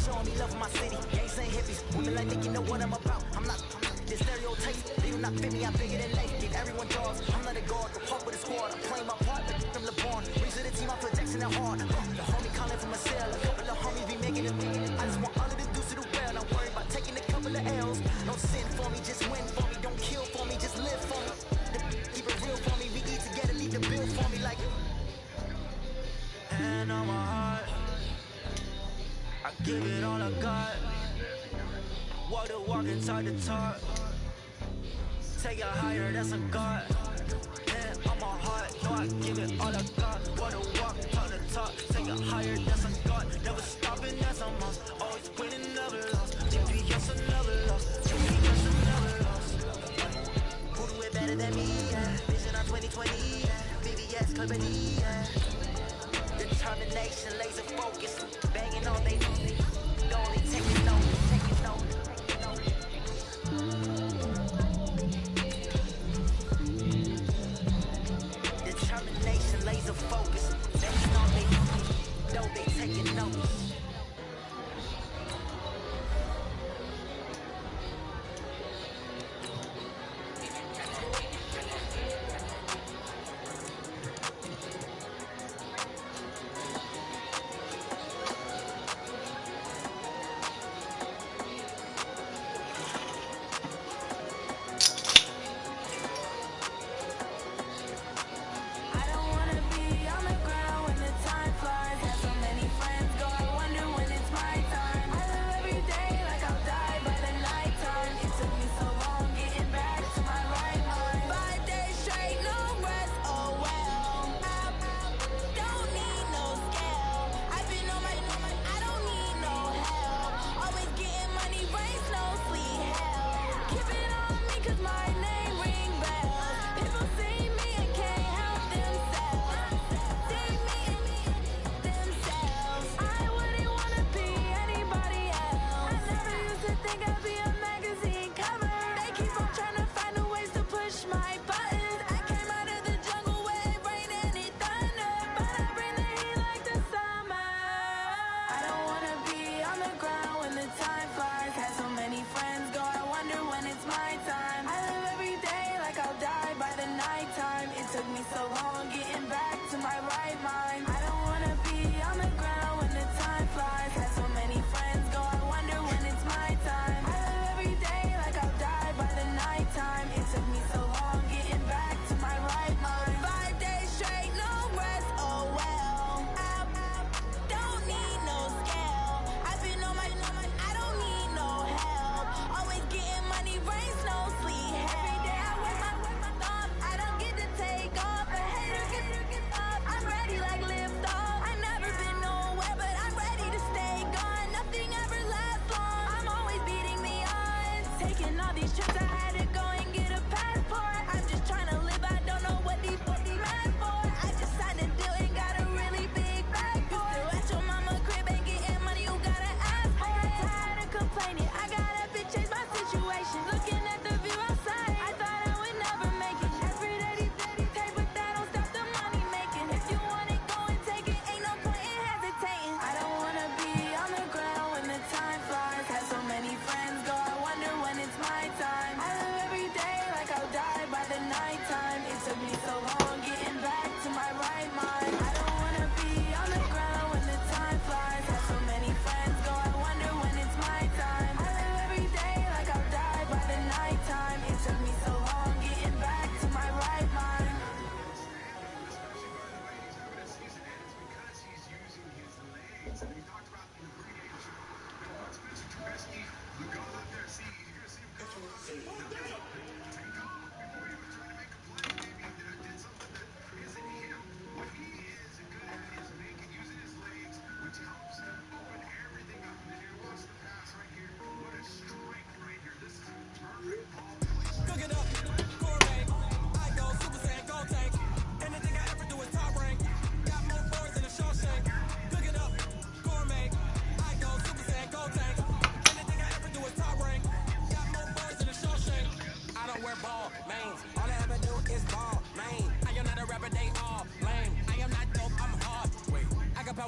showing me love for my city. Gangs ain't hippies, women like think you know what I'm about. I'm not the stereotypes, they do not fit me. I'm bigger than life, give everyone jaws. I'm not a guard, go hard with a squad. I'm playing my part like from LeBron. Rings to the team, I'm projecting it hard. The homie calling from a cell, a couple of homies be making it. I just want all of the dudes to do well. I'm worried about taking a couple of L's. Don't sin for me, just win for me. Don't kill for me, just live for me. Keep it real for me, we eat together, leave the bill for me like. Hand on my heart, I give it all I got. Walk the walk and talk the talk. Take it higher, that's a God. Hand on my heart, know I give it all I got. Walk the walk, talk the talk. Take it higher, that's a God. Never stopping, that's a must. Always winning, never lost. GPS, I never lost. GPS, I never lost. Who do it better than me? Yeah. Vision on 2020. Yeah. VVS, company. Yeah. Determination, laser focus, banging on they only taking notes, taking notes. Determination, laser focus, banging on they taking notes. I don't wanna be on the ground when the time flies. Have so many friends go, I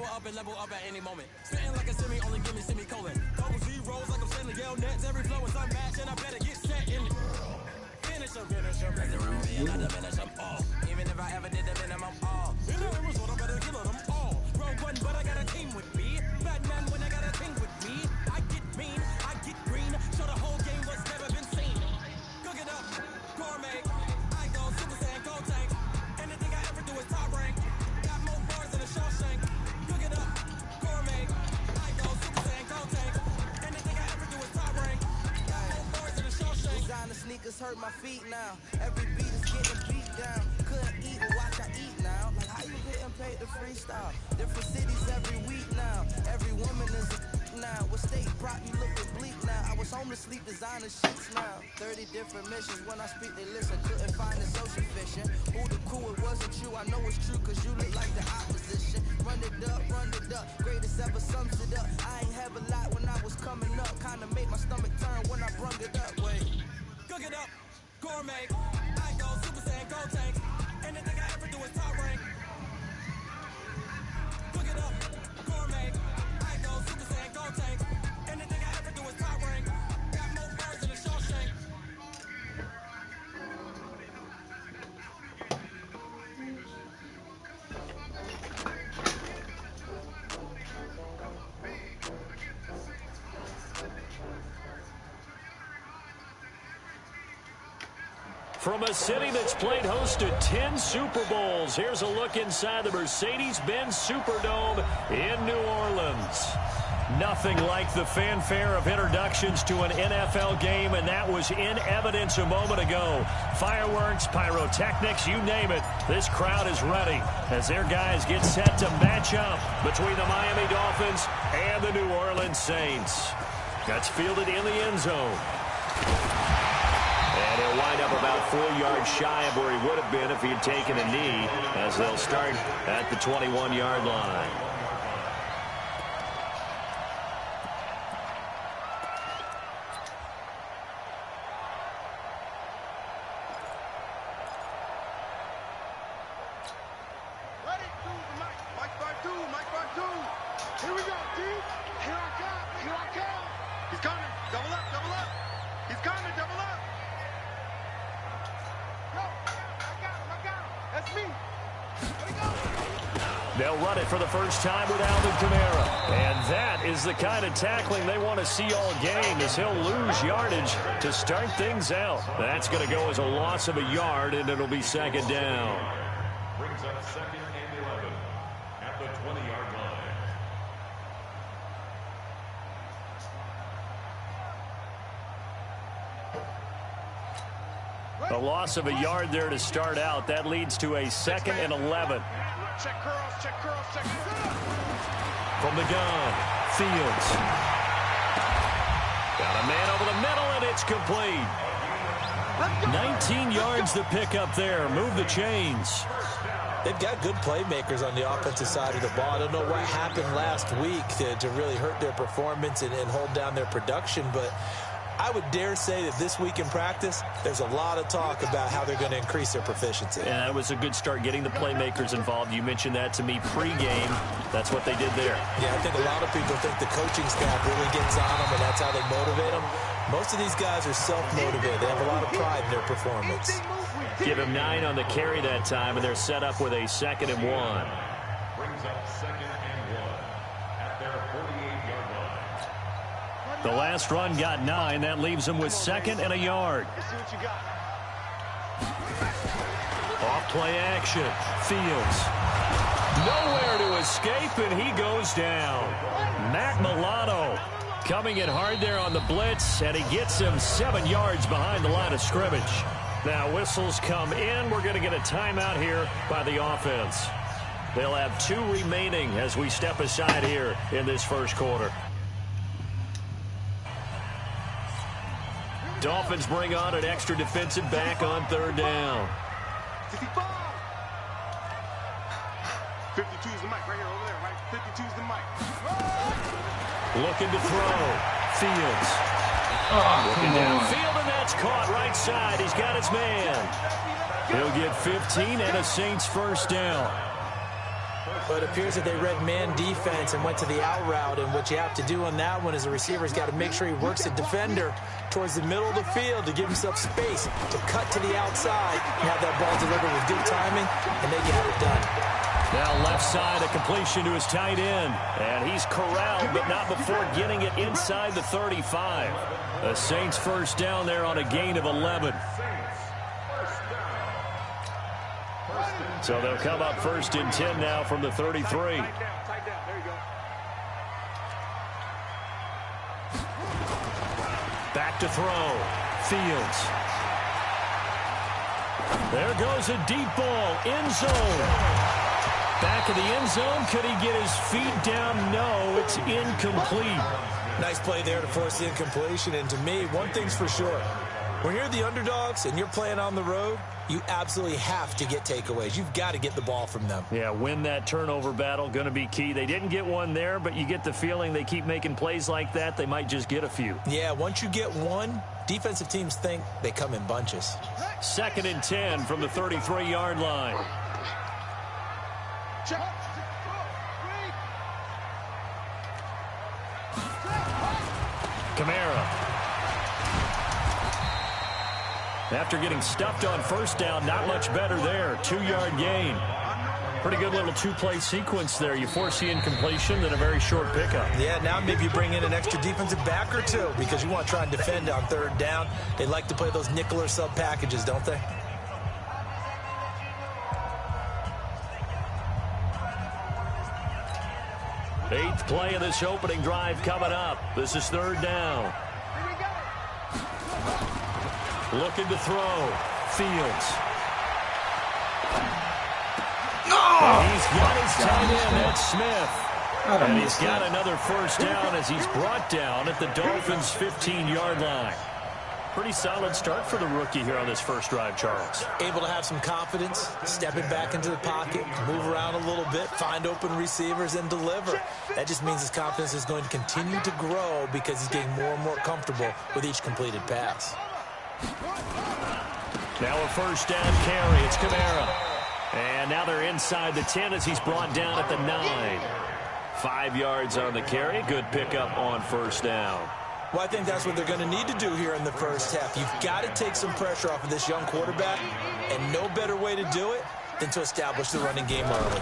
up and level up at any moment. Spitting like a semi, only give me semicolon. Double zeros like I'm sending yell nets. Every flow is unmatched and I better get set in it. Finish them. Break the round me and I diminish them all. Even if I ever did the minimum all. In the result, I better kill them all. Round one, but I got a team with me. Batman when I got a team with me. I get mean, I get green. Show the whole game what's never been seen. Cook it up, gourmet. I go Super Saiyan, go tank. Anything I ever do is top rank. Got more bars than a Shawshank. Cook it up, gourmet. I go Super Saiyan, go tank. Anything I ever do is top rank. Got more bars than a Shawshank. Designer sneakers hurt my feet now. Every beat is getting beat down. Couldn't eat or watch I eat now. Like how you getting paid to freestyle? Different cities every week now. Every woman is a now. With state prop, you looking bleak now. I was home to sleep, designer sheets now. 30 different missions. When I speak, they listen. Couldn't find it so sufficient. Who the crew, it wasn't you. I know it's true, cause you look like the opposition. Run it up, greatest ever sums it up. I ain't have a lot when I was coming up. Kinda made my stomach turn when I brung it up. Wait. Cook it up, gourmet. I go Super Saiyan, go tank. Anything I ever do is top rank. Cook it up, gourmet. I go Super Saiyan, go tank. Anything I ever do is top rank. Got more bars than a Shawshank. From a city that's played host to 10 Super Bowls, here's a look inside the Mercedes-Benz Superdome in New Orleans. Nothing like the fanfare of introductions to an NFL game, and that was in evidence a moment ago. Fireworks, pyrotechnics, you name it. This crowd is ready as their guys get set to match up between the Miami Dolphins and the New Orleans Saints. That's fielded in the end zone. And he'll wind up about 4 yards shy of where he would have been if he had taken a knee, as they'll start at the 21-yard line. Here we go, dude. Here I come. He's coming. Double up. He's coming, double up. Yo, I got him. That's me. There we go. They'll run it for the first time with Alvin Kamara. And that is the kind of tackling they want to see all game, as he'll lose yardage to start things out. That's going to go as a loss of a yard, and it'll be second down. Brings up second and 11 at the 20-yard line. A loss of a yard there to start out. That leads to a second and 11. Check curls. From the gun, Fields. Got a man over the middle, and it's complete. 19 yards to pick up there. Move the chains. They've got good playmakers on the offensive side of the ball. I don't know what happened last week to really hurt their performance and hold down their production, but I would dare say that this week in practice, there's a lot of talk about how they're going to increase their proficiency. And that was a good start, getting the playmakers involved. You mentioned that to me pregame. That's what they did there. Yeah, I think a lot of people think the coaching staff really gets on them, and that's how they motivate them. Most of these guys are self-motivated. They have a lot of pride in their performance. Give him 9 on the carry that time, and they're set up with a second and 1. Brings up second and 1 at their 48-yard line. The last run got 9. That leaves them with second and a yard. Let's see what you got. Off play action. Fields. Nowhere to escape, and he goes down. Matt Milano coming in hard there on the blitz, and he gets him 7 yards behind the line of scrimmage. Now whistles come in. We're going to get a timeout here by the offense. They'll have 2 remaining as we step aside here in this first quarter. Dolphins bring on an extra defensive back on third down. 55. 52 is the mic right here, over there, right? 52 is the mic. Looking to throw. Fields. Looking downfield, and that's caught right side. He's got his man. He'll get 15 and a Saints first down. But it appears that they read man defense and went to the out route, and what you have to do on that one is the receiver's got to make sure he works the defender towards the middle of the field to give himself space to cut to the outside and have that ball delivered with good timing, and they got it done. Now left side, a completion to his tight end. And he's corralled, but not before getting it inside the 35. The Saints first down there on a gain of 11. So they'll come up first and 10 now from the 33. Tight down. There you go. Back to throw. Fields. There goes a deep ball. End zone. Back of the end zone. Could he get his feet down? No, it's incomplete. Nice play there to force the incompletion. And to me, one thing's for sure. When you're the underdogs and you're playing on the road, you absolutely have to get takeaways. You've got to get the ball from them. Yeah, win that turnover battle, going to be key. They didn't get one there, but you get the feeling they keep making plays like that, they might just get a few. Yeah, once you get one, defensive teams think they come in bunches. 2nd and 10 from the 33-yard line. Kamara. After getting stuffed on first down, not much better there. 2-yard gain. Pretty good little two-play sequence there. You force the incompletion, then a very short pickup. Yeah, now maybe you bring in an extra defensive back or two because you want to try and defend on 3rd down. They like to play those nickel or sub packages, don't they? Eighth play of this opening drive coming up. This is 3rd down. Looking to throw. Fields. No! He's got his tight end. That's Smith. And he's got another first down as he's brought down at the Dolphins' 15-yard line. Pretty solid start for the rookie here on this first drive, Charles. Able to have some confidence, stepping back into the pocket, move around a little bit, find open receivers, and deliver. That just means his confidence is going to continue to grow because he's getting more and more comfortable with each completed pass. Now a first down carry. It's Kamara. And now they're inside the 10 as he's brought down at the 9. 5 yards on the carry. Good pickup on first down. Well, I think that's what they're going to need to do here in the first half. You've got to take some pressure off of this young quarterback, and no better way to do it than to establish the running game early.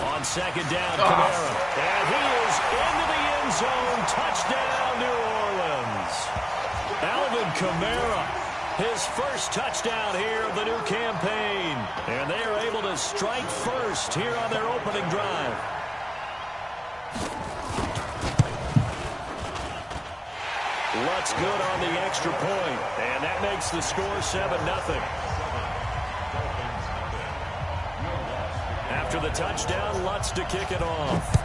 On 2nd down, Kamara. And he is into the end zone. Touchdown, New Orleans. Alvin Kamara, his first touchdown here of the new campaign. And they are able to strike first here on their opening drive. Lutz good on the extra point, and that makes the score 7-0. After the touchdown, Lutz to kick it off.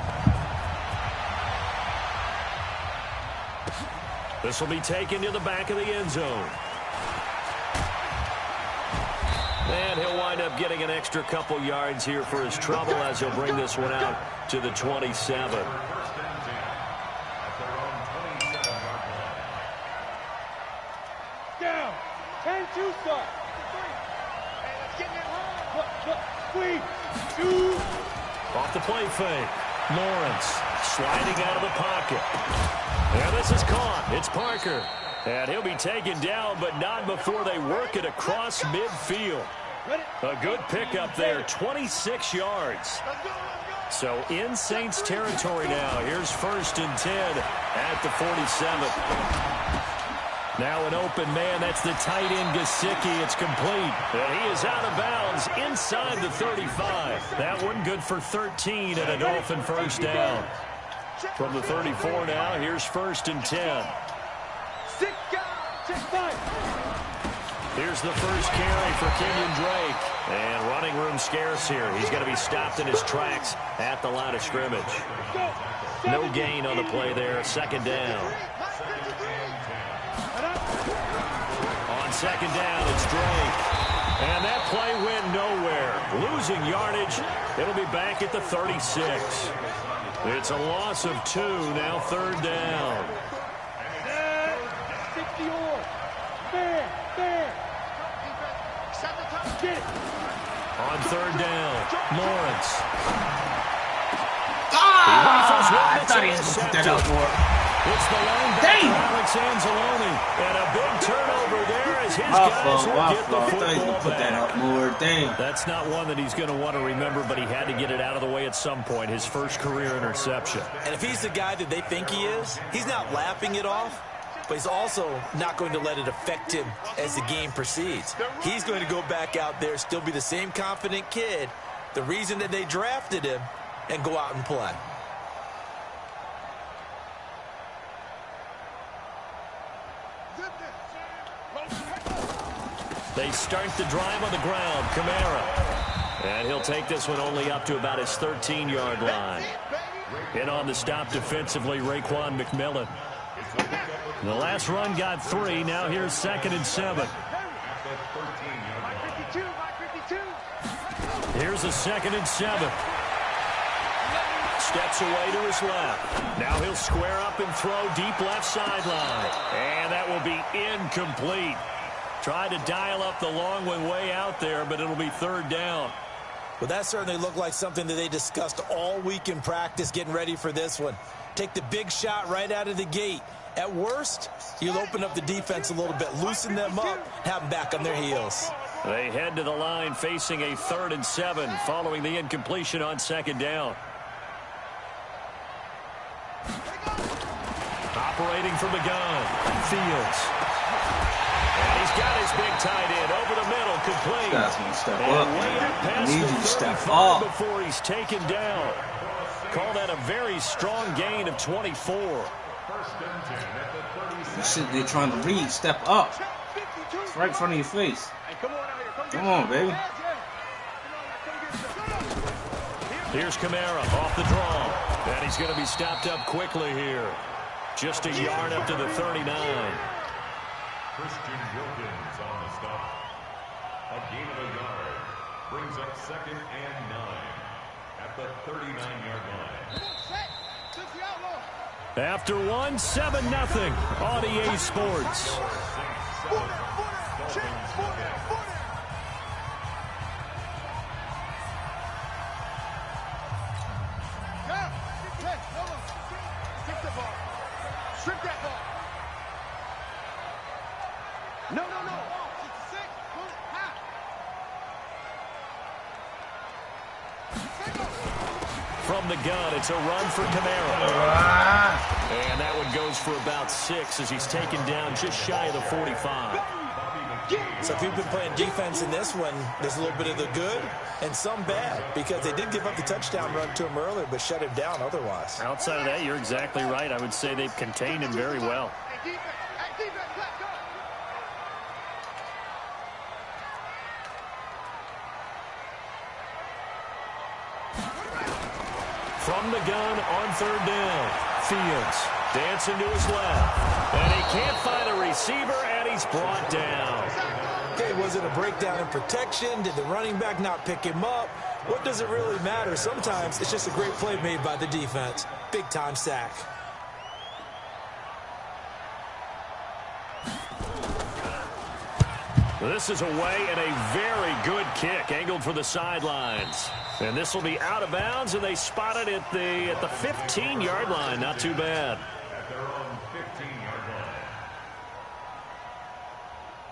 This will be taken to the back of the end zone. And he'll wind up getting an extra couple yards here for his trouble as he'll bring this one out to the 27. Down. 10-2 start. Hey, let's get in. Squeeze. Off the play fake. Lawrence sliding out of the pocket. And this is caught. It's Parker. And he'll be taken down, but not before they work it across midfield. A good pickup there, 26 yards. So in Saints territory now. Here's 1st and 10 at the 47. Now an open man. That's the tight end, Gesicki. It's complete. And he is out of bounds inside the 35. That one good for 13 and a Dolphin first down. From the 34 now, here's 1st and 10. Here's the first carry for Kenyon Drake. And running room scarce here. He's going to be stopped in his tracks at the line of scrimmage. No gain on the play there. 2nd down. On 2nd down, it's Drake. And that play went nowhere. Losing yardage. It'll be back at the 36. It's a loss of 2. Now 3rd down. On 3rd down, Lawrence. I thought he had to put that out more. It's the linebacker, Alex Anzalone, and a big turnover there as his guys will get the football back. I put that out more. Dang. That's not one that he's going to want to remember, but he had to get it out of the way at some point, his first career interception. And if he's the guy that they think he is, he's not laughing it off, but he's also not going to let it affect him as the game proceeds. He's going to go back out there, still be the same confident kid, the reason that they drafted him, and go out and play. They start the drive on the ground. Kamara. And he'll take this one only up to about his 13-yard line. In on the stop defensively, Raekwon McMillan. The last run got 3. Now here's 2nd and 7. Here's a 2nd and 7. Steps away to his left. Now he'll square up and throw deep left sideline. And that will be incomplete. Tried to dial up the long one way out there, but it'll be 3rd down. Well, that certainly looked like something that they discussed all week in practice getting ready for this one. Take the big shot right out of the gate. At worst, you'll open up the defense a little bit, loosen them up, have them back on their heels. They head to the line facing a 3rd and 7 following the incompletion on 2nd down. Operating from the gun, Fields. And he's got his big tight end over the middle, complete. This guy's going to step and up. way up I past need the you to step 35 up. before he's taken down. Call that a very strong gain of 24. You sit there trying to read. Step up. It's right in front of your face. Come on, baby. Here's Kamara off the draw. And he's going to be stopped up quickly here. Just a yard up to the 39. Christian Wilkins on the stop. A gain of a yard. Brings up 2nd and 9 at the 39-yard line. After 1, 7-0 on EA Sports. Strip that ball. No. It's 6. From the gun, it's a run for Kamara. And that one goes for about 6 as he's taken down just shy of the 45. So if you've been playing defense in this one, there's a little bit of the good and some bad, because they did give up the touchdown run to him earlier, but shut him down otherwise. Outside of that, you're exactly right. I would say they've contained him very well. From the gun on 3rd down, Fields dancing to his left. And he can't find a receiver, and he's brought down. Okay, was it a breakdown in protection? Did the running back not pick him up? What does it really matter? Sometimes it's just a great play made by the defense. Big-time sack. This is away and a very good kick angled for the sidelines. And this will be out of bounds, and they spot it at the 15-yard line. Not too bad. At their own 15-yard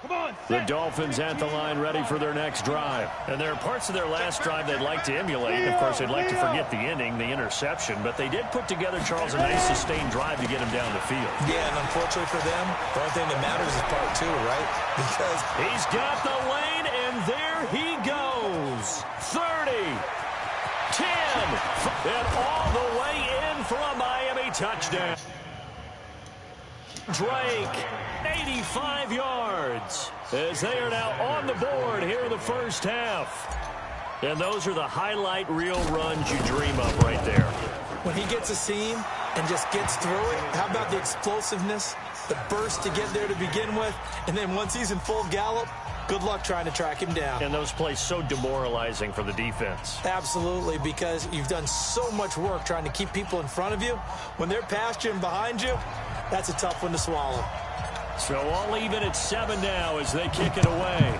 line. The Dolphins at the line ready for their next drive. And there are parts of their last drive they'd like to emulate. And of course, they'd like to forget the ending, the interception. But they did put together, Charles, a nice sustained drive to get him down the field. Yeah, and unfortunately for them, the only thing that matters is part 2, right? Because he's got the lane, and there he goes. 30, 10, and all the way in for a Miami touchdown. Drake, 85 yards, as they are now on the board here in the first half. And those are the highlight reel runs you dream of right there. when he gets a seam and just gets through it, how about the explosiveness, the burst to get there to begin with, and then once he's in full gallop, good luck trying to track him down. And those plays so demoralizing for the defense. Absolutely, because you've done so much work trying to keep people in front of you. When they're past you and behind you, that's a tough one to swallow. So all even at 7 now as they kick it away.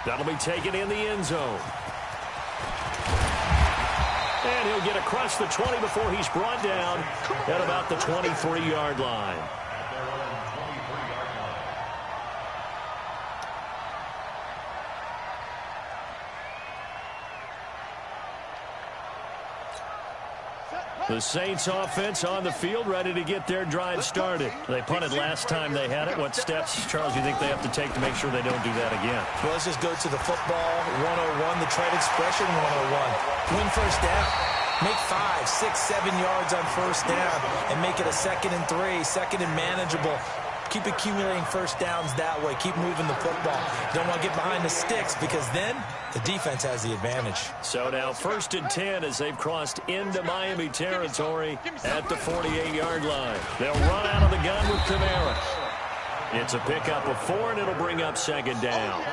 That'll be taken in the end zone. And he'll get across the 20 before he's brought down at about the 23-yard line. The Saints offense on the field, ready to get their drive started. They punted last time they had it. What steps, Charles, you think they have to take to make sure they don't do that again? Well, let's just go to the football 101, the trade expression 101. Win first down. Make 5, 6, 7 yards on first down and make it a 2nd and 3, 2nd and manageable. Keep accumulating first downs that way. Keep moving the football. You don't want to get behind the sticks because then the defense has the advantage. So now 1st and 10 as they've crossed into Miami territory at the 48-yard line. They'll run out of the gun with Kamara. It's a pickup of 4, and it'll bring up 2nd down.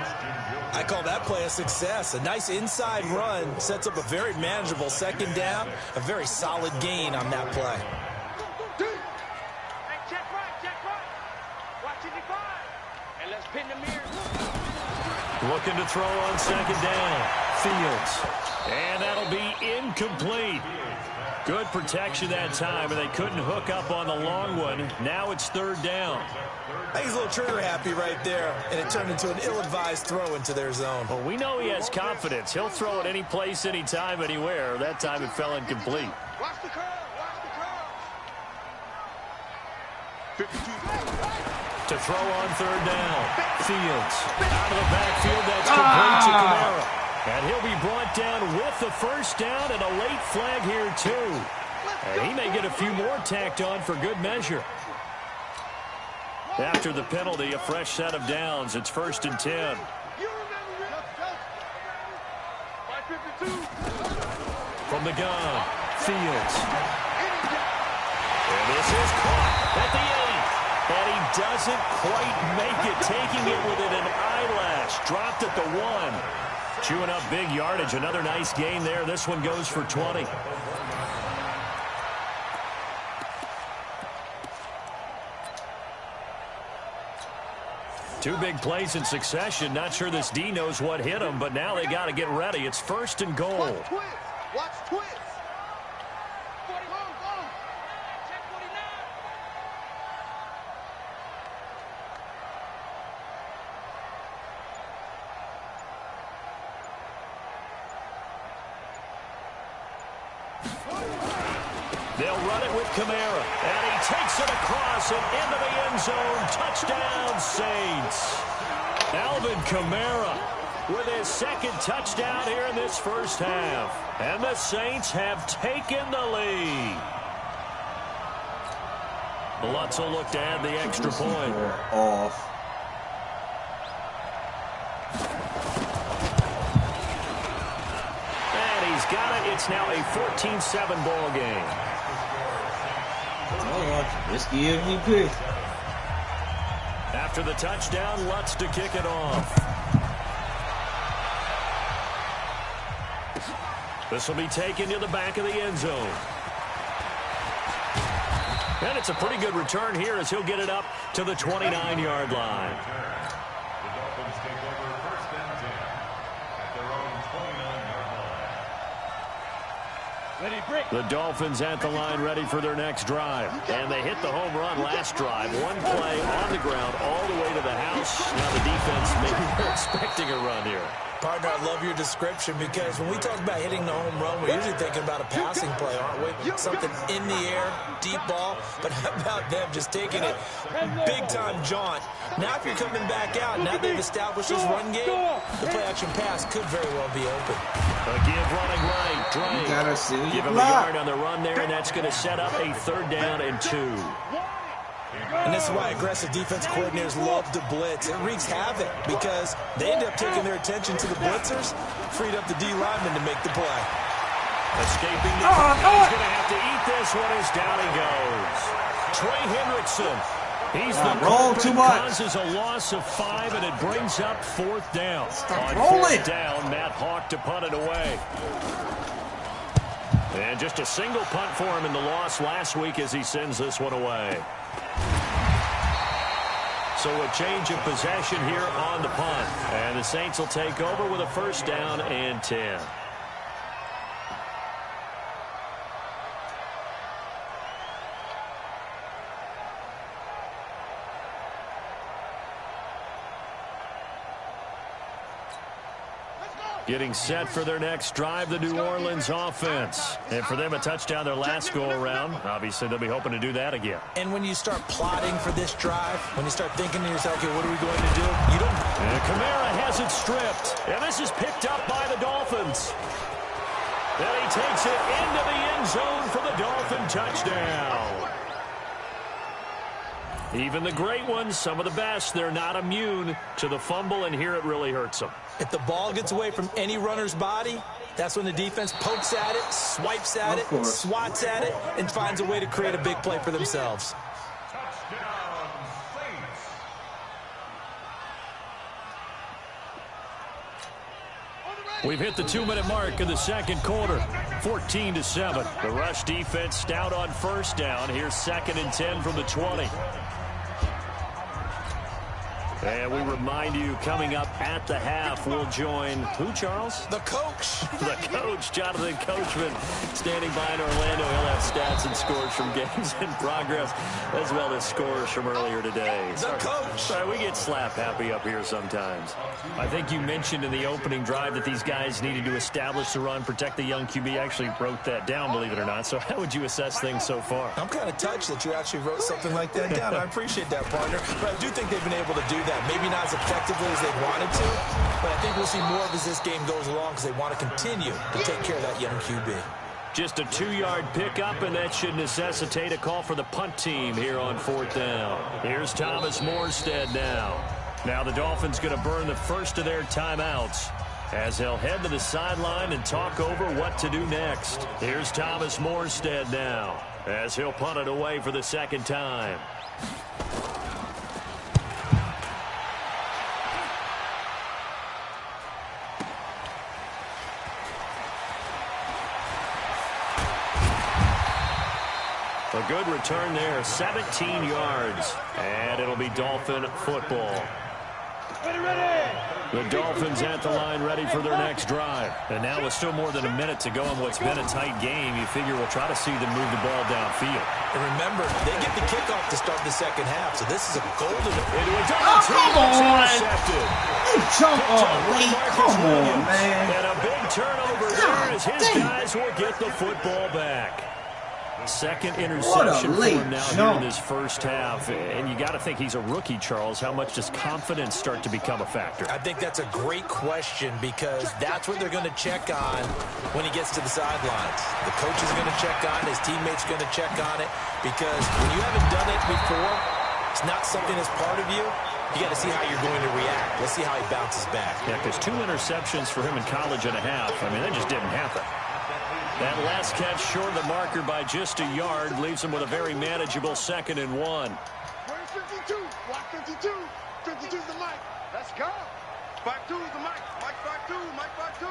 I call that play a success. A nice inside run sets up a very manageable 2nd down. A very solid gain on that play. Looking to throw on 2nd down. Fields. And that'll be incomplete. Good protection that time, and they couldn't hook up on the long one. Now it's 3rd down. I think he's a little trigger happy right there, and it turned into an ill-advised throw into their zone. Well, we know he has confidence. He'll throw it any place, anytime, anywhere. That time it fell incomplete. Watch the curve. Watch the curve. 52. To throw on 3rd down. Fields. Out of the backfield, that's complete to Kamara. And he'll be brought down with the first down and a late flag here, too. And he may get a few more tacked on for good measure. After the penalty, a fresh set of downs. It's 1st and 10. From the gun, Fields. And this is caught at the 8. And he doesn't quite make it, taking it within an eyelash. Dropped at the 1. Chewing up big yardage. Another nice gain there. This one goes for 20. Two big plays in succession. Not sure this D knows what hit him, but now they got to get ready. It's 1st and goal. Watch twist. Watch twist. They'll run it with Kamara, and he takes it across and into the end zone. Touchdown, Saints. Alvin Kamara with his 2nd touchdown here in this first half. And the Saints have taken the lead. Lutz will look to add the extra point. Off. And he's got it. It's now a 14-7 ball game. Risky MVP. After the touchdown, Lutz to kick it off. This will be taken to the back of the end zone. And it's a pretty good return here as he'll get it up to the 29-yard line. The Dolphins take over 1st and 10 at their own 29-yard line. The Dolphins at the line ready for their next drive. And they hit the home run last drive. One play on the ground all the way to the house. Now the defense maybe expecting a run here. Partner, I love your description because when we talk about hitting the home run, we're usually thinking about a passing play, aren't we? Something in the air, deep ball. But how about them just taking it big-time jaunt? Now if you're coming back out, now they've established this run game, the play-action pass could very well be open. A give running right. Dre. Give him a yard on the run there, and that's going to set up a 3rd down and 2. And this is why aggressive defense coordinators love to blitz. It wreaks havoc because they end up taking their attention to the blitzers, freed up the D lineman to make the play. Escaping the he's going to have to eat this one as down he goes. Trey Hendrickson. He's the culprit, causes a loss of 5, and it brings up 4th down. On 4th down, Matt Hawk to punt it away. And just a single punt for him in the loss last week as he sends this one away. So a change of possession here on the punt. And the Saints will take over with a 1st down and 10. Getting set for their next drive, the New Orleans offense. And for them, a touchdown their last go-around. Obviously, they'll be hoping to do that again. And when you start plotting for this drive, when you start thinking to yourself, okay, what are we going to do? You don't. And Kamara has it stripped. And this is picked up by the Dolphins. And he takes it into the end zone for the Dolphin touchdown. Even the great ones, some of the best, they're not immune to the fumble, and here it really hurts them. If the ball gets away from any runner's body, that's when the defense pokes at it, swipes at it, swats at it, and finds a way to create a big play for themselves. We've hit the 2-minute mark in the second quarter, 14-7. The rush defense stout on first down. Here's 2nd and 10 from the 20. And we remind you, coming up at the half, we'll join who, Charles? The coach. The coach, Jonathan Coachman, standing by in Orlando. He'll have stats and scores from games in progress, as well as scores from earlier today. The coach. Sorry, we get slap happy up here sometimes. I think you mentioned in the opening drive that these guys needed to establish the run, protect the young QB. I actually wrote that down, believe it or not. So how would you assess things so far? I'm kind of touched that you actually wrote something like that down. I appreciate that, partner. But I do think they've been able to do that. Maybe not as effectively as they wanted to, but I think we'll see more of as this game goes along because they want to continue to take care of that young QB. Just a 2-yard pickup, and that should necessitate a call for the punt team here on 4th down. Here's Thomas Morstead now. Now the Dolphins going to burn the first of their timeouts as he'll head to the sideline and talk over what to do next. Here's Thomas Morstead now as he'll punt it away for the second time. A good return there, 17 yards, and it'll be Dolphin football. The Dolphins at the line ready for their next drive. And now with still more than a minute to go in what's been a tight game, you figure we'll try to see them move the ball downfield. And remember, they get the kickoff to start the second half, so this is a golden... Into a double team. Intercepted. Come on, man. And a big turnover there as his guys will get the football back. Second interception for him now here in this first half. And you got to think he's a rookie, Charles. How much does confidence start to become a factor? I think that's a great question because that's what they're going to check on when he gets to the sidelines. The coach is going to check on it. His teammates are going to check on it because when you haven't done it before, it's not something that's part of you. You got to see how you're going to react. Let's see how he bounces back. Yeah, because 2 interceptions for him in college and a half. I mean, that just didn't happen. That last catch short of the marker by just a yard leaves him with a very manageable 2nd and 1. Where's 52? Block 52. 52's the mic. Let's go. 52's the mic. Mike 52. Mike 52.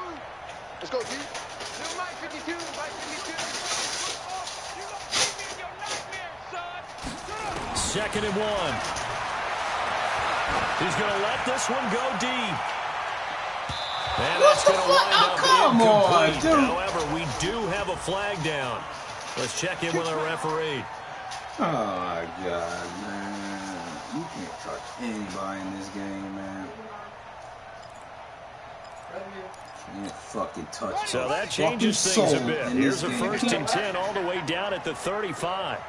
Let's go, G. New Mike 52. Mike 52. You gonna keep me in your nightmare, son. 2nd and 1. He's going to let this one go deep. And that's going to wind up incomplete. However, we do have a flag down. Let's check in with our referee. Oh, my God, man. You can't touch anybody in this game, man. You can't fucking touch. So that changes things a bit. Here's a 1st and 10 all the way down at the 35.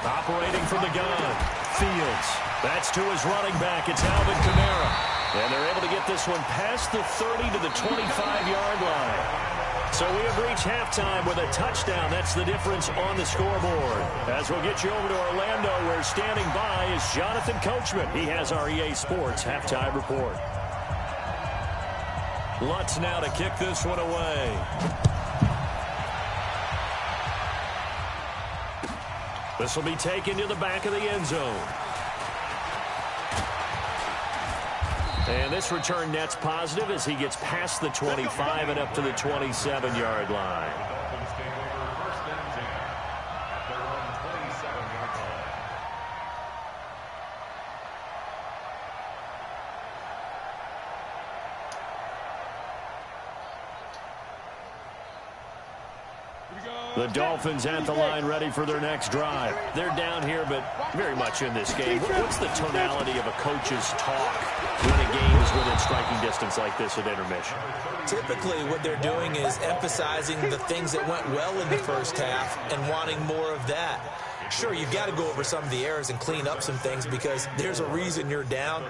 Operating from the gun, Fields. That's to his running back. It's Alvin Kamara. And they're able to get this one past the 30 to the 25-yard line. So we have reached halftime with a touchdown. That's the difference on the scoreboard. As we'll get you over to Orlando, where standing by is Jonathan Coachman. He has our EA Sports halftime report. Lutz now to kick this one away. This will be taken to the back of the end zone. And this return net's positive as he gets past the 25 and up to the 27-yard line. Here we go. The Dolphins at the line ready for their next drive. They're down here, but very much in this game. What's the tonality of a coach's talk when a game is within striking distance like this at intermission? Typically, what they're doing is emphasizing the things that went well in the first half and wanting more of that. Sure, you've got to go over some of the errors and clean up some things because there's a reason you're down.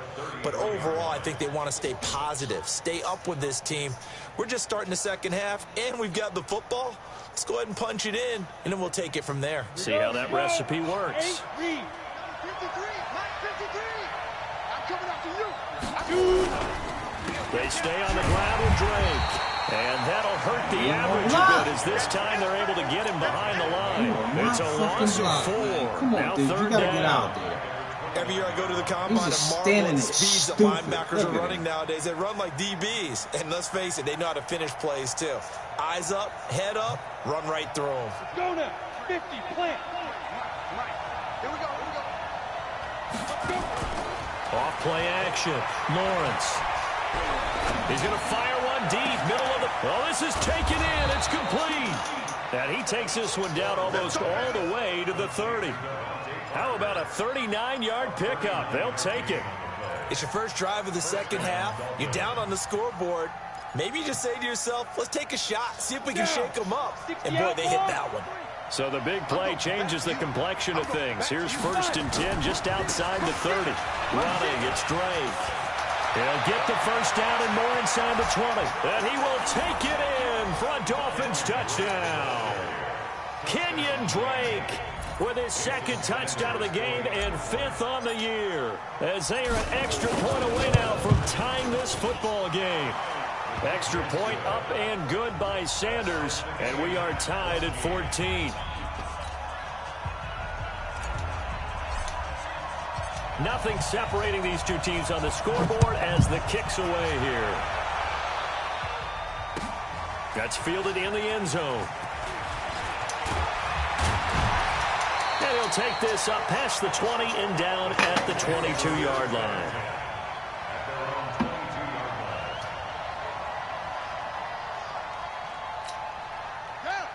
But overall, I think they want to stay positive, stay up with this team. We're just starting the second half, and we've got the football. Let's go ahead and punch it in, and then we'll take it from there. See how that recipe works. 53, Mike 53. I'm coming after you. They stay on the ground with Drake. And that'll hurt the average a bit as this time they're able to get him behind the line. It's a loss of 4. Come on, now dude. third You got to down. get out there. Every year I go to the combine and just marvel standing at the there speeds that stupid. linebackers Look are at running him. nowadays. They run like DBs. And let's face it, they know how to finish plays too. Eyes up, head up, run right through them. Go now. 50, plant. Mike. Here we go. Off play action. Lawrence. He's going to fire one deep, middle of the... Well, this is taken in. It's complete. And he takes this one down almost all the way to the 30. How about a 39-yard pickup? They'll take it. It's your first drive of the second half. You're down on the scoreboard. Maybe you just say to yourself, let's take a shot, see if we can shake them up. And boy, they hit that one. So the big play changes the complexion of things. Here's 1st and 10 just outside the 30. Running, it's Drake. He'll get the first down and more inside the 20. And he will take it in for a Dolphins touchdown. Kenyon Drake with his 2nd touchdown of the game and 5th on the year. As they are an extra point away now from tying this football game. Extra point up and good by Sanders. And we are tied at 14. Nothing separating these two teams on the scoreboard as the kick's away here. That's fielded in the end zone. And he'll take this up past the 20 and down at the 22-yard line.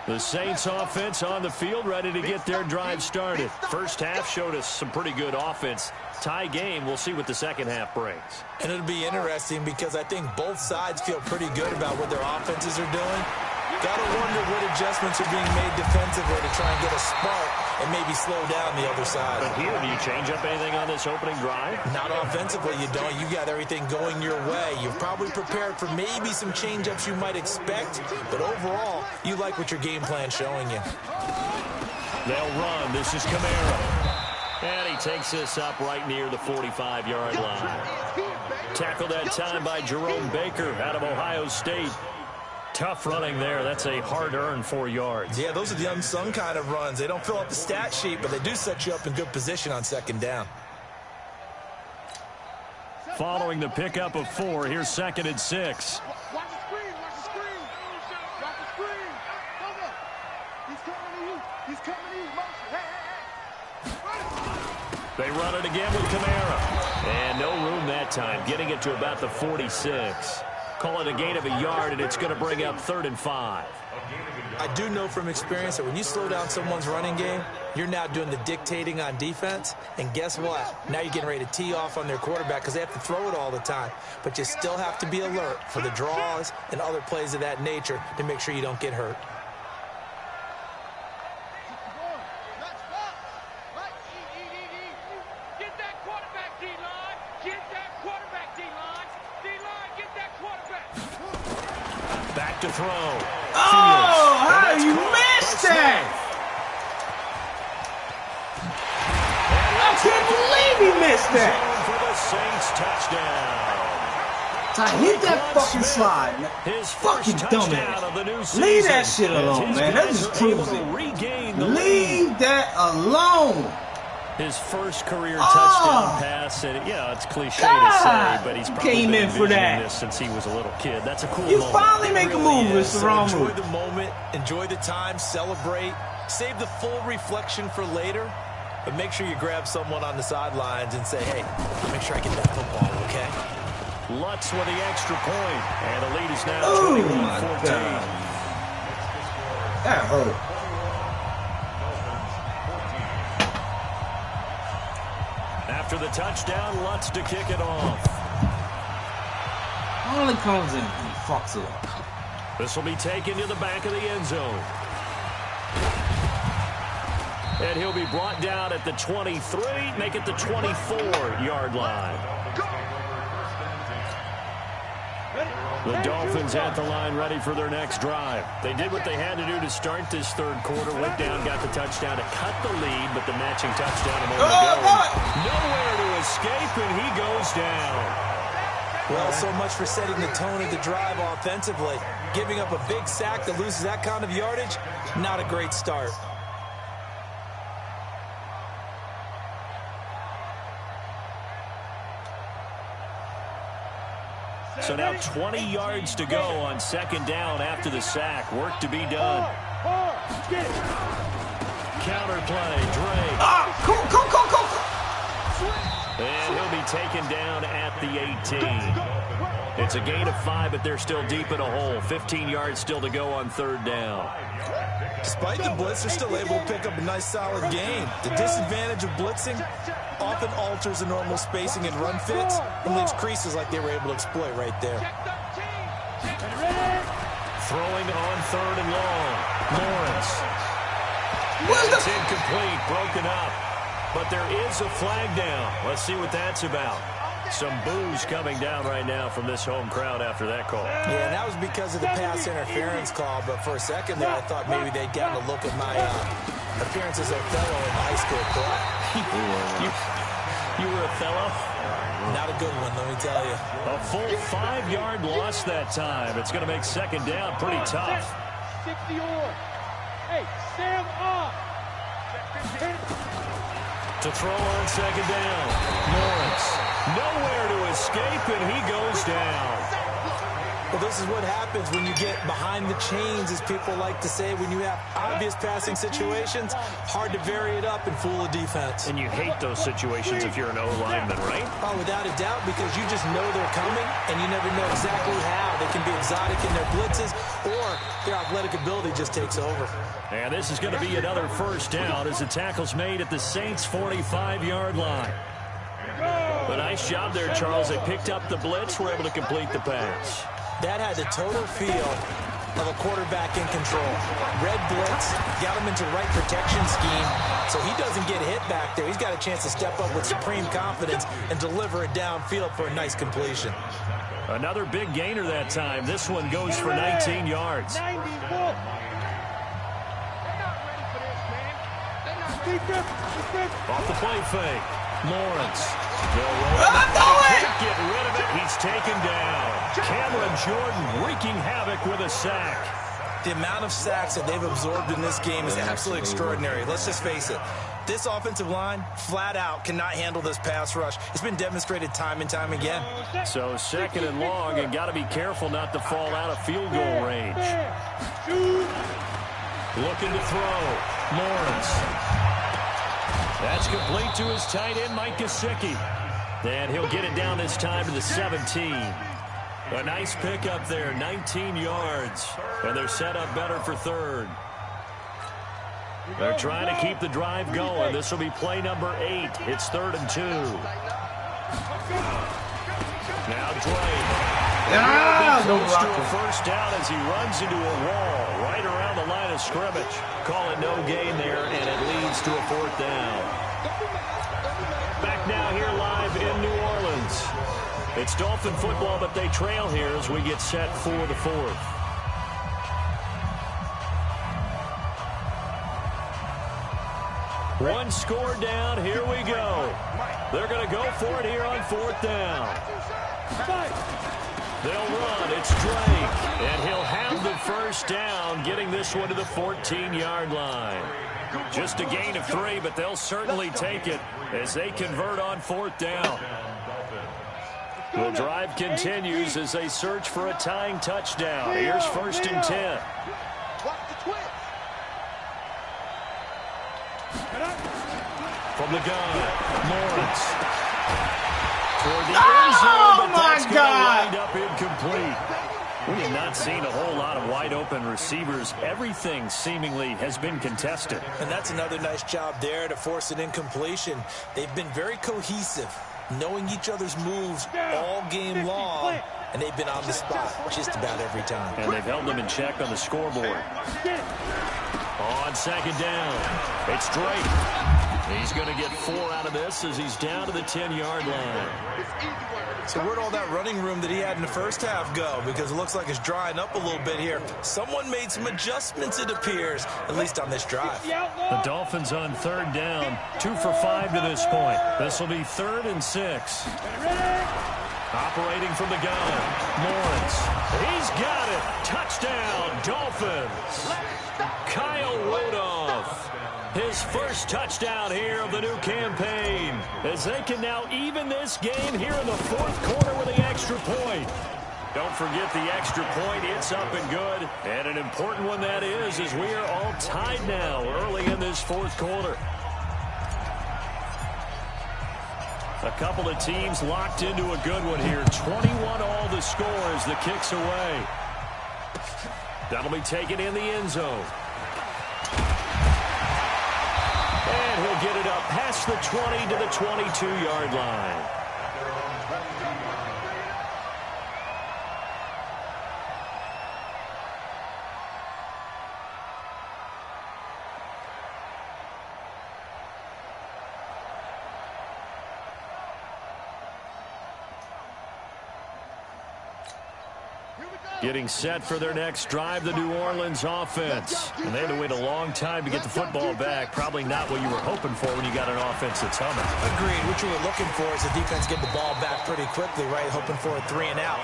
The Saints offense on the field ready to get their drive started. First half showed us some pretty good offense. Tie game, we'll see what the second half brings. And it'll be interesting because I think both sides feel pretty good about what their offenses are doing. Got to wonder what adjustments are being made defensively to try and get a spark and maybe slow down the other side. But here, do you change up anything on this opening drive? Not offensively, you don't. You got everything going your way. You've probably prepared for maybe some change-ups you might expect, but overall, you like what your game plan's showing you. They'll run. This is Kamara. And he takes this up right near the 45-yard line. Tackled that time by Jerome Baker out of Ohio State. Tough running there. That's a hard-earned 4 yards. Yeah, those are the unsung kind of runs. They don't fill up the stat sheet, but they do set you up in good position on second down. Following the pickup of 4, here's 2nd and 6. Watch the screen. Watch the screen. Watch the screen. Come on. He's coming to you. He's coming to you. Hey. They run it again with Kamara. And no room that time, getting it to about the 46. Call it a gain of a yard, and it's going to bring up 3rd and 5. I do know from experience that when you slow down someone's running game, you're now doing the dictating on defense. And guess what? Now you're getting ready to tee off on their quarterback because they have to throw it all the time. But you still have to be alert for the draws and other plays of that nature to make sure you don't get hurt. Get that quarterback, D-line. Get that quarterback, D-line. D-line, get that quarterback. Back to throw. Oh, how you missed that? I can't believe he missed that. For the Saints touchdown. I hit that fucking slide, man. His Fucking first touchdown dumbass. of the new season. Leave that shit As alone, his man. That guys just are proves able to it. regain the lead. Leave that alone. His first career touchdown pass, and yeah, it's cliche to say, but he's probably Came been in for envisioning that. this since he was a little kid. That's a cool You moment. finally make a move. Really It's the is. wrong So move. enjoy the moment, enjoy the time, celebrate, save the full reflection for later, but make sure you grab someone on the sidelines and say, hey, make sure I get that football, okay? Lutz with the extra point, and the lead is now Oh, 21-14. my God. That hurt. After the touchdown, Lutz to kick it off. Only comes in and he fucks it up. This will be taken to the back of the end zone. And he'll be brought down at the 23, make it the 24-yard line. The Dolphins at the line ready for their next drive. They did what they had to do to start this third quarter. Went down, got the touchdown to cut the lead, but the matching touchdown a moment ago. Nowhere to escape, and he goes down. Well, so much for setting the tone of the drive offensively. Giving up a big sack that loses that kind of yardage, not a great start. So now 20 yards to go on second down after the sack. Work to be done. Counter play, Drake. And he'll be taken down at the 18. It's a gain of 5, but they're still deep in a hole. 15 yards still to go on third down. Despite the blitz, they're still able to pick up a nice solid gain. The disadvantage of blitzing often alters the normal spacing and run fits and leaves creases like they were able to exploit right there. Throwing on third and long. Lawrence. And it's incomplete, broken up. But there is a flag down. Let's see what that's about. Some boos coming down right now from this home crowd after that call. Yeah, and that was because of the pass interference call. But for a second there, I thought maybe they'd gotten a look at my appearance as Othello in high school. You were Othello? Not a good one, let me tell you. A full 5-yard loss that time. It's going to make second down pretty tough. 60 or. Hey, stand up. To throw on second down. Lawrence. Nowhere to escape, and he goes down. Well, this is what happens when you get behind the chains, as people like to say, when you have obvious passing situations. Hard to vary it up and fool a defense. And you hate those situations if you're an O-lineman, right? Oh, without a doubt, because you just know they're coming, and you never know exactly how. They can be exotic in their blitzes, or their athletic ability just takes over. And this is going to be another first down as the tackle's made at the Saints' 45-yard line. A nice job there, Charles. They picked up the blitz, were able to complete the pass. That had the total feel of a quarterback in control. Red blitz, got him into the right protection scheme, so he doesn't get hit back there. He's got a chance to step up with supreme confidence and deliver it downfield for a nice completion. Another big gainer that time. This one goes for 19 yards. Off the play fake. Lawrence. They'll roll it. Can't get rid of it. He's taken down. Cameron Jordan wreaking havoc with a sack. The amount of sacks that they've absorbed in this game is absolutely extraordinary. Let's just face it. This offensive line, flat out, cannot handle this pass rush. It's been demonstrated time and time again. So second and long, and got to be careful not to fall out of field goal range. Looking to throw. Lawrence. That's complete to his tight end, Mike Gesicki. And he'll get it down this time to the 17. A nice pickup there, 19 yards. And they're set up better for third. They're trying to keep the drive going. This will be play number 8. It's 3rd and 2. Now Drake. Close to a first down as he runs into a wall right around the line of scrimmage. Call it no gain there, and it leads to a 4th down. Back now here live in New Orleans. It's Dolphin football, but they trail here as we get set for the 4th. One score down. Here we go. They're going to go for it here on 4th down. They'll run. It's Drake. And he'll have the first down, getting this one to the 14-yard line. Just a gain of 3, but they'll certainly take it as they convert on 4th down. The drive continues as they search for a tying touchdown. Here's 1st and 10. From the gun, Lawrence. Toward the end zone, but that's going to wind up incomplete. We have not seen a whole lot of wide-open receivers. Everything seemingly has been contested. And that's another nice job there to force an incompletion. They've been very cohesive, knowing each other's moves all game long, and they've been on the spot just about every time. And they've held them in check on the scoreboard. On second down, it's Drake. He's going to get 4 out of this as he's down to the 10-yard line. So where'd all that running room that he had in the first half go? Because it looks like it's drying up a little bit here. Someone made some adjustments, it appears, at least on this drive. The Dolphins on third down, 2 for 5 to this point. This will be 3rd and 6. Operating from the gun, Lawrence. He's got it. Touchdown, Dolphins. Kyle Rudolph. His first touchdown here of the new campaign, as they can now even this game here in the 4th quarter with the extra point. Don't forget the extra point. It's up and good. And an important one that is, as we are all tied now early in this 4th quarter. A couple of teams locked into a good one here. 21 all the score as the kick's away. That'll be taken in the end zone. And he'll get it up past the 20 to the 22-yard line. Getting set for their next drive, the New Orleans offense. And they had to wait a long time to get the football back. Probably not what you were hoping for when you got an offense that's humming. Agreed. What you were looking for is the defense get the ball back pretty quickly, right? Hoping for a 3 and out.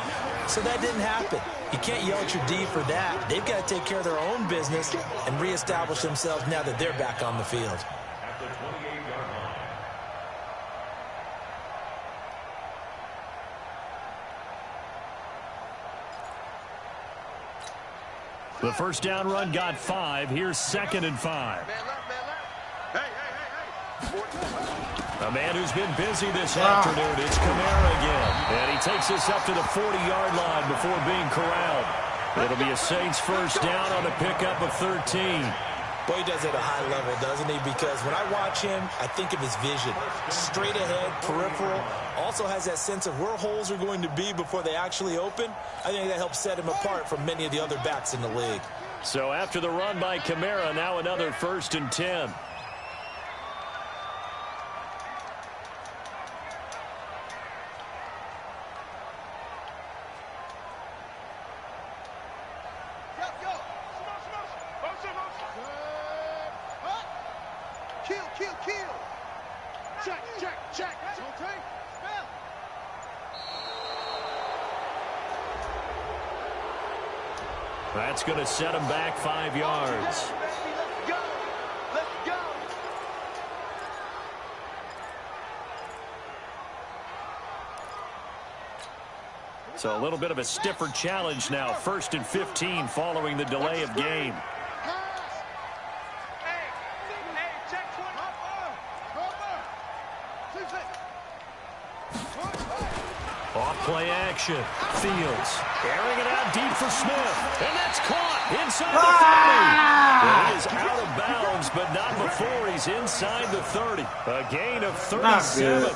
So that didn't happen. You can't yell at your D for that. They've got to take care of their own business and reestablish themselves now that they're back on the field. The first down run got 5. Here's 2nd and 5. A man who's been busy this afternoon. It's Kamara again. And he takes us up to the 40-yard line before being corralled. It'll be a Saints first down on the pickup of 13. Boy, he does it at a high level, doesn't he? Because when I watch him, I think of his vision. Straight ahead, peripheral. Also has that sense of where holes are going to be before they actually open. I think that helps set him apart from many of the other backs in the league. So after the run by Kamara, now another 1st and 10. That's going to set him back 5 yards. Let's go. Let's go. So a little bit of a stiffer challenge now. 1st and 15 following the delay of game. Off-play action. Fields airing it out deep for Smith. And that's caught inside the 30. It is out of bounds, but not before he's inside the 30. A gain of 37.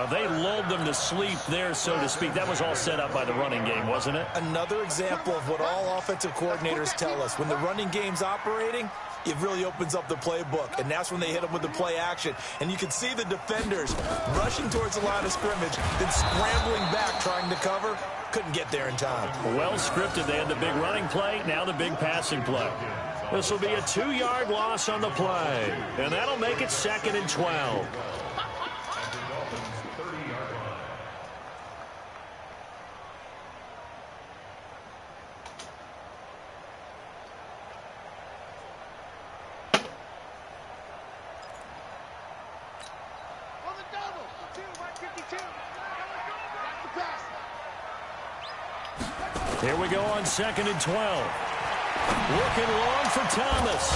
They lulled them to sleep there, so to speak. That was all set up by the running game, wasn't it? Another example of what all offensive coordinators tell us. When the running game's operating, it really opens up the playbook, and that's when they hit them with the play action. And you can see the defenders rushing towards the line of scrimmage, then scrambling back trying to cover. Couldn't get there in time. Well scripted. They had the big running play, now the big passing play. This will be a 2-yard loss on the play, and that'll make it 2nd and 12. Here we go on 2nd and 12. Looking long for Thomas.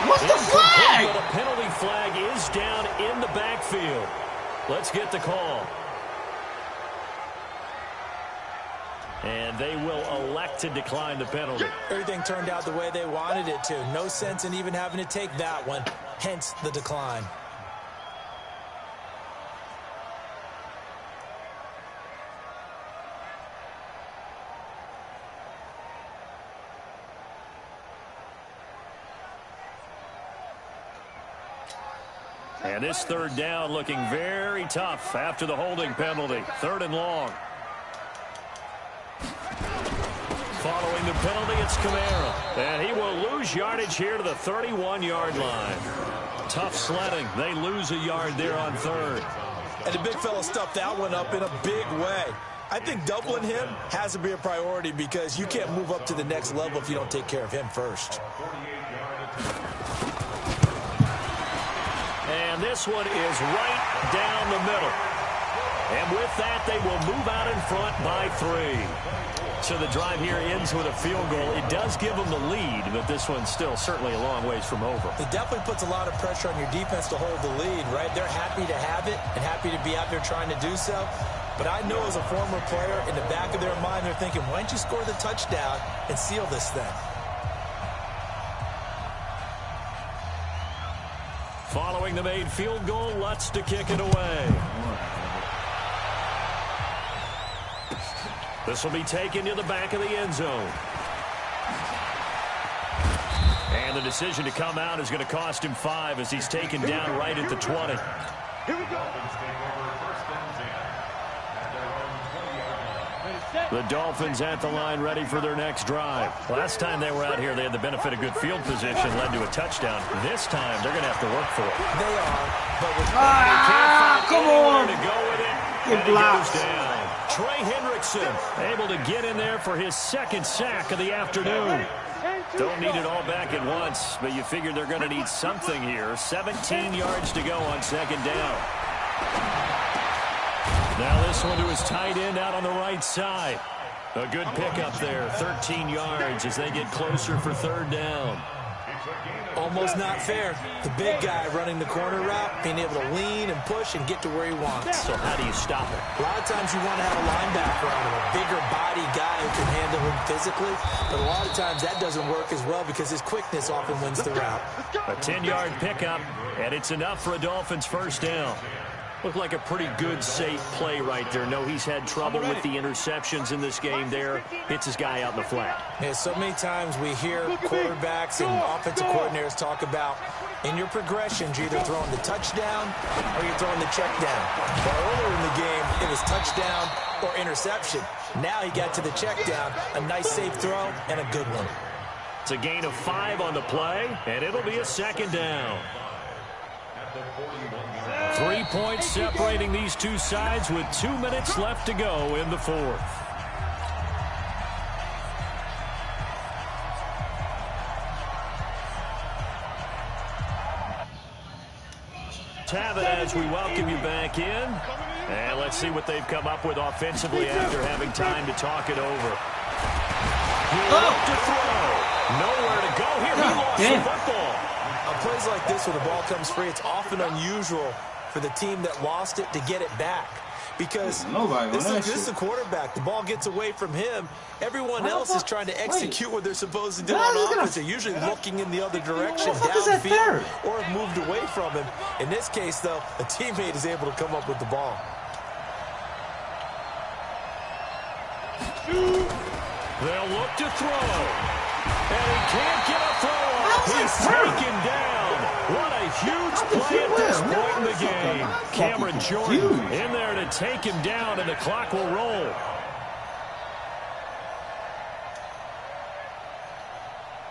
What's the flag? But a penalty flag is down in the backfield. Let's get the call. And they will elect to decline the penalty. Everything turned out the way they wanted it to. No sense in even having to take that one, hence the decline. And this third down looking very tough after the holding penalty. 3rd and long. Following the penalty, it's Kamara. And he will lose yardage here to the 31-yard line. Tough sledding. They lose a yard there on 3rd. And the big fella stuffed that one up in a big way. I think doubling him has to be a priority because you can't move up to the next level if you don't take care of him first. And this one is right down the middle. And with that, they will move out in front by 3. So the drive here ends with a field goal. It does give them the lead, but this one's still certainly a long ways from over. It definitely puts a lot of pressure on your defense to hold the lead, right? They're happy to have it and happy to be out there trying to do so. But I know as a former player, in the back of their mind, they're thinking, why don't you score the touchdown and seal this thing? Following the made field goal, Lutz to kick it away. This will be taken to the back of the end zone. And the decision to come out is going to cost him 5 as he's taken down right at the 20. Here we go. The Dolphins at the line ready for their next drive. Last time they were out here, they had the benefit of good field position, led to a touchdown. This time, they're going to have to work for it. They are, but with come on to go with it. Good And he blocks. goes down. Trey Hendrickson able to get in there for his 2nd sack of the afternoon. Don't need it all back at once, but you figure they're going to need something here. 17 yards to go on 2nd down. Now this one to his tight end out on the right side. A good pickup there, 13 yards as they get closer for 3rd down. almost not fair. The big guy running the corner route, being able to lean and push and get to where he wants. So how do you stop it? A lot of times you want to have a linebacker on him, a bigger body guy who can handle him physically. But a lot of times that doesn't work as well because his quickness often wins the route. A 10-yard pickup, and it's enough for a Dolphins first down. Looked like a pretty good, safe play right there. No, he's had trouble with the interceptions in this game there. Hits his guy out in the flat. Yeah, so many times we hear quarterbacks and offensive coordinators talk about in your progressions, you're either throwing the touchdown or you're throwing the check down. Well, earlier in the game, it was touchdown or interception. Now he got to the check down, a nice safe throw, and a good one. It's a gain of 5 on the play, and it'll be a second down. 3 points separating these two sides with 2 minutes left to go in the fourth. As we welcome you back in. And let's see what they've come up with offensively after having time to talk it over. He'll look to throw. Nowhere to go here. He lost the football. On plays like this where the ball comes free, it's often unusual for the team that lost it to get it back. Because this is the quarterback. The ball gets away from him. Everyone else is trying to execute what they're supposed to do on offense. They're usually looking in the other direction, downfield, or have moved away from him. In this case, though, a teammate is able to come up with the ball. They'll look to throw. And he can't get a throw off. He's taken down. What a huge play at this point in the game. Cameron Jordan in there to take him down, and the clock will roll.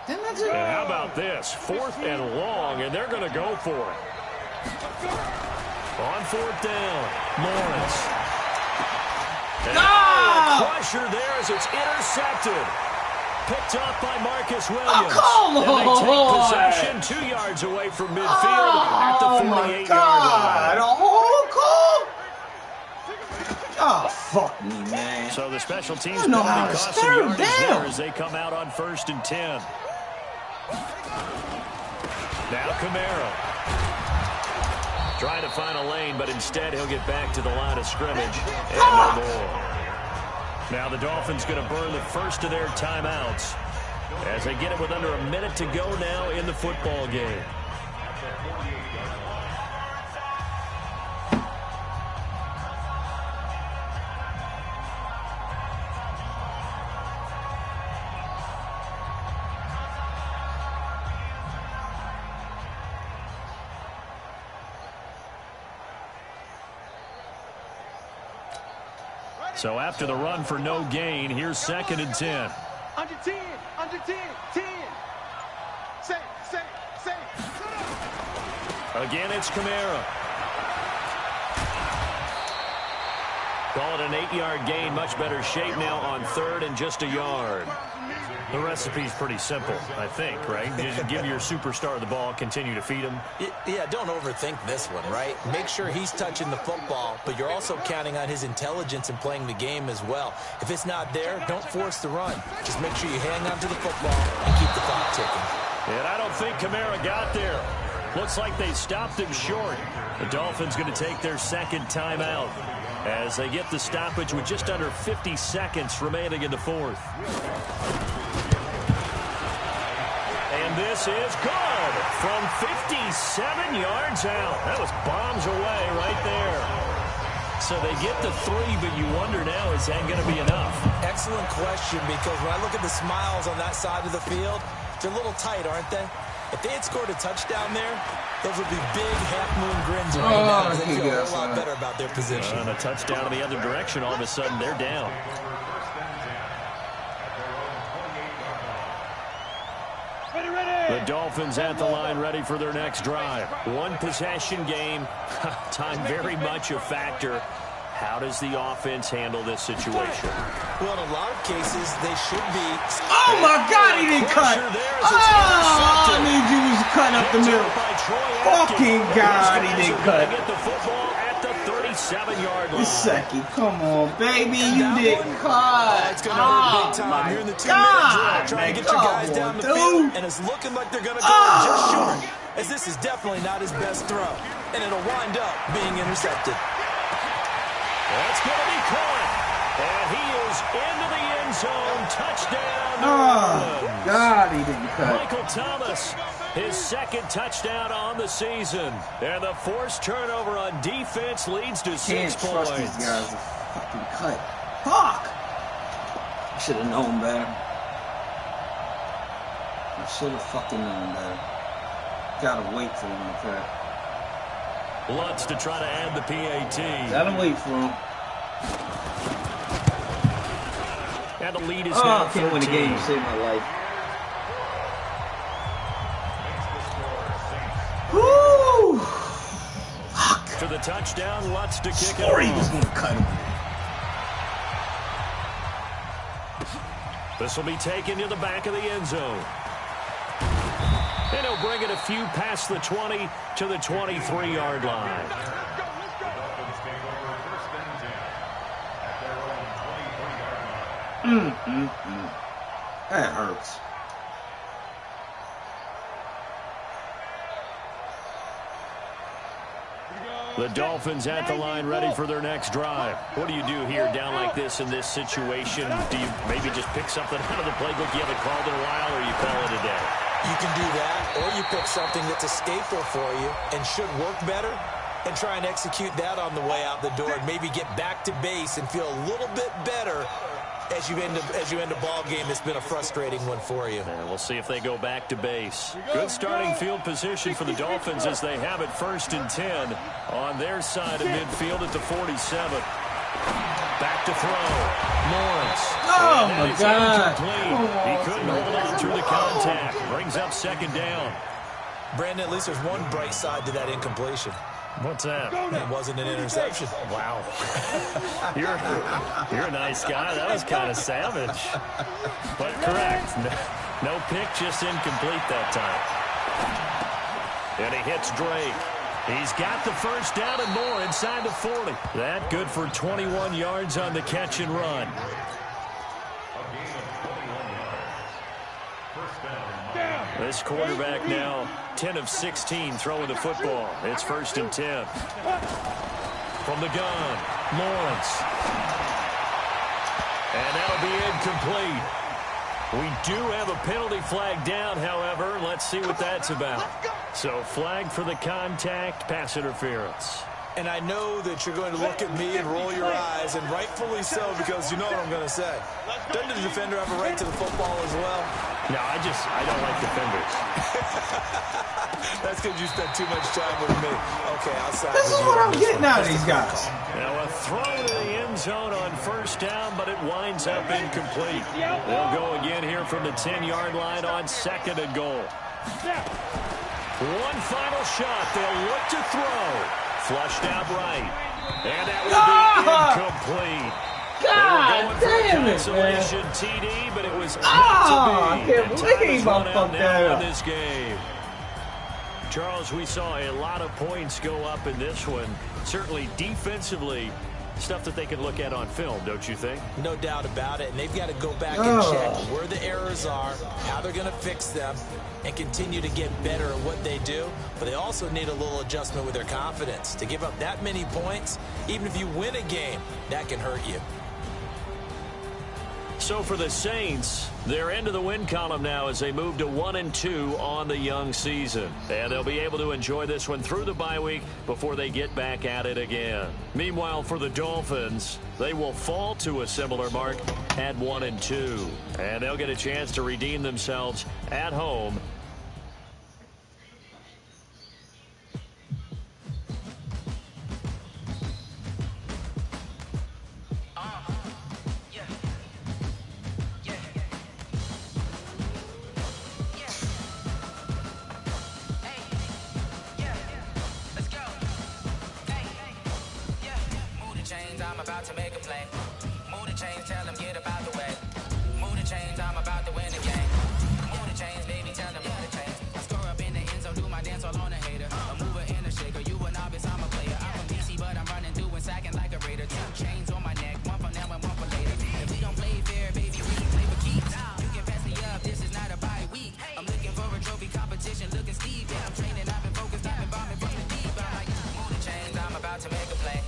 And how about this? 4th and long, and they're going to go for it. On 4th down, Lawrence. And a crusher there as it's intercepted. Picked up by Marcus Williams. And they take possession 2 yards away from midfield at the 48-yard line. Oh, fuck me, man. So the special teams penalty costs some yardage there as they come out on 1st and 10. Now Kamara. Trying to find a lane, but instead he'll get back to the line of scrimmage. And no more. Now the Dolphins going to burn the first of their timeouts as they get it with under a minute to go now in the football game. So after the run for no gain, here's 2nd and 10. Under 10, 10. Say. Again, it's Kamara. Call it an 8-yard gain. Much better shape now on 3rd and just a yard. The recipe's pretty simple, I think, right? Just give your superstar the ball, continue to feed him. Yeah, don't overthink this one, right? Make sure he's touching the football, but you're also counting on his intelligence in playing the game as well. If it's not there, don't force the run. Just make sure you hang on to the football and keep the clock ticking. And I don't think Kamara got there. Looks like they stopped him short. The Dolphins going to take their 2nd timeout as they get the stoppage with just under 50 seconds remaining in the 4th. And this is good from 57 yards out. That was bombs away right there. So they get the 3, but you wonder now, is that going to be enough? Excellent question, because when I look at the smiles on that side of the field, they're a little tight, aren't they? If they had scored a touchdown there, those would be big half-moon grins right now. They feel a lot better about their position. And a touchdown in the other direction, all of a sudden they're down. The Dolphins at the line, ready for their next drive. One possession game. Time very much a factor. How does the offense handle this situation? Well, in a lot of cases, they should be. Oh, my God, he didn't cut. Oh, I need you to cut up the middle. Fucking God, he didn't cut. Get the football at the 37-yard line. Gesicki, come on, baby, you didn't cut. It's going to hurt big time. You're in the 2-minute drill trying to get your guys down the field, and it's looking like they're going to go just short, as this is definitely not his best throw, and it'll wind up being intercepted. That's going to be caught. And he is into the end zone. Touchdown. Oh, God, he didn't cut. Michael Thomas, his 2nd touchdown on the season. And the forced turnover on defense leads to 6 Can't points. trust these guys to fucking cut. Fuck! I should have known better. I should have fucking known better. Gotta wait for him to cut. Lutz to try to add the PAT. Gotta wait for him. And the lead is now 13. I can't win a game to save my life. Woo! Fuck. To the touchdown, Lutz to kick it Story was gonna cut him. This will be taken to the back of the end zone. And he'll bring it a few past the 20 to the 23-yard line. That hurts. The Dolphins at the line, ready for their next drive. What do you do here down like this in this situation? Do you maybe just pick something out of the playbook you haven't called in a while, or you call it a day? You can do that, or you pick something that's a staple for you and should work better and try and execute that on the way out the door and maybe get back to base and feel a little bit better as you end a ball game that's been a frustrating one for you. And we'll see if they go back to base. Good starting field position for the Dolphins as they have it 1st and 10 on their side of midfield at the 47. Back to throw. Lawrence. Oh, my God. He couldn't hold on through the contact. Brings up 2nd down. Brandon, at least there's one bright side to that incompletion. What's that? It wasn't an interception. Wow. You're a nice guy. That was kind of savage. But correct. No pick, just incomplete that time. And he hits Drake. He's got the first down and more inside the 40. That good for 21 yards on the catch and run. This quarterback now 10 of 16 throwing the football. It's 1st and 10. From the gun, Lawrence. And that'll be incomplete. We do have a penalty flag down, however. Let's see what that's about. So flag for the contact, pass interference. And I know that you're going to look at me and roll your eyes, and rightfully so, because you know what I'm going to say. Doesn't the defender have a right to the football as well? No, I don't like defenders. That's because you spent too much time with me. Okay, outside. This is what I'm getting out of these guys. Now a throw to the end zone on first down, but it winds up incomplete. They'll go again here from the 10-yard line on 2nd and goal. One final shot. They'll look to throw. Flushed out right. And that will be incomplete. God damn it, man. TD, but it was I can't believe I fucked that up. In this game. Charles, we saw a lot of points go up in this one. Certainly defensively, stuff that they can look at on film, don't you think? No doubt about it. And they've got to go back and check where the errors are, how they're going to fix them, and continue to get better at what they do. But they also need a little adjustment with their confidence. To give up that many points, even if you win a game, that can hurt you. So for the Saints, they're into the win column now as they move to 1-2 on the young season. And they'll be able to enjoy this one through the bye week before they get back at it again. Meanwhile, for the Dolphins, they will fall to a similar mark at 1-2. And they'll get a chance to redeem themselves at home. I'm about to make a play. Move the chains, tell them get about the way. Move the chains, I'm about to win the game. Move the chains, baby, tell them move the chains. I score up in the end zone, do my dance all on a hater. A mover and a shaker, you a novice, I'm a player. I'm from DC, but I'm running through and sacking like a raider. 2 chains on my neck, one for now and one for later. If we don't play fair, baby, we play for keeps. You can pass me up, this is not a bye week. I'm looking for a trophy competition, looking Steve. Yeah, I'm training, I've been focused, I've been bombing from the deep. I'm like, move the chains, I'm about to make a play.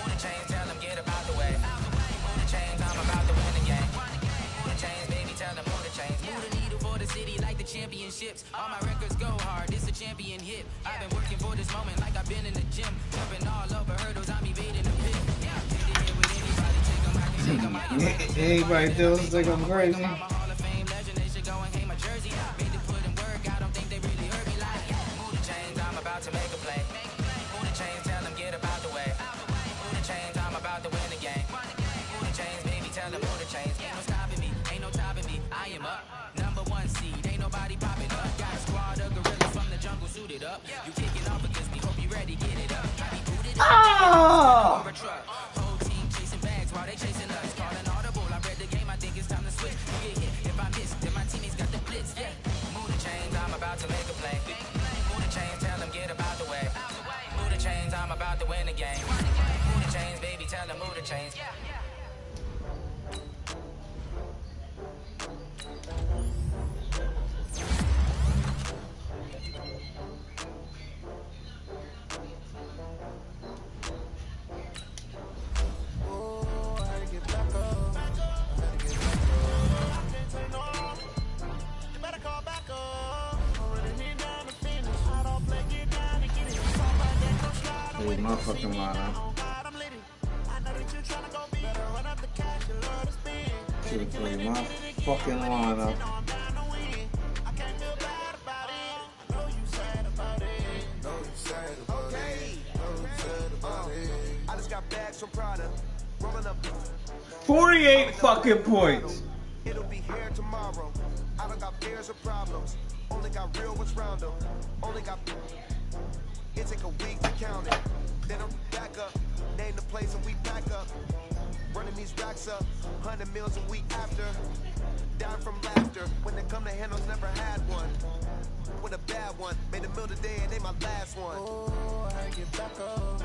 Move the chains, tell them get about the way. Move the chains, I'm about to win the game. Move the chains, baby, tell them move the chains. Move the needle for the city like the championships. All my records go hard, it's a champion hit. I've been working for this moment like I've been in the gym. Jumping all over hurdles, I'm evading the pit. Anybody feels like I'm crazy? To make a play. Move the chains, tell them get about the way. Move the chains, I'm about to win the game. Move the chains, baby, tell them move the chains. Ain't no stopping me, ain't no topping me. I am up, #1 seed, ain't nobody popping up. Got a squad of gorillas from the jungle suited up. You kicking off against me, hope you ready, get it up. I be booted up, over a truck. Whole team chasing bags while they chasing us. Calling audible, I read the game, I think it's time to switch. You get hit, if I miss, then my teammates got the blitz. Yeah, move the chains, I'm about to make a play. Move the chains, tell them get about the way. Move the chains, I'm about to win the game. Move the chains, baby, tell them move the chains. Hey, my fucking line. Should play my fucking lineup. I just got bags from Prada. Rolling up 48 fucking points. It'll be here tomorrow. I don't got fears or problems. Only got real ones round them. Only got. It take a week to count it. Then I'm back up. Name the place and we pack up. Running these racks up. 100 meals a week after. Down from laughter. When they come to handles, never had one. With a bad one. Made a meal today and they my last one. Oh, I get back up.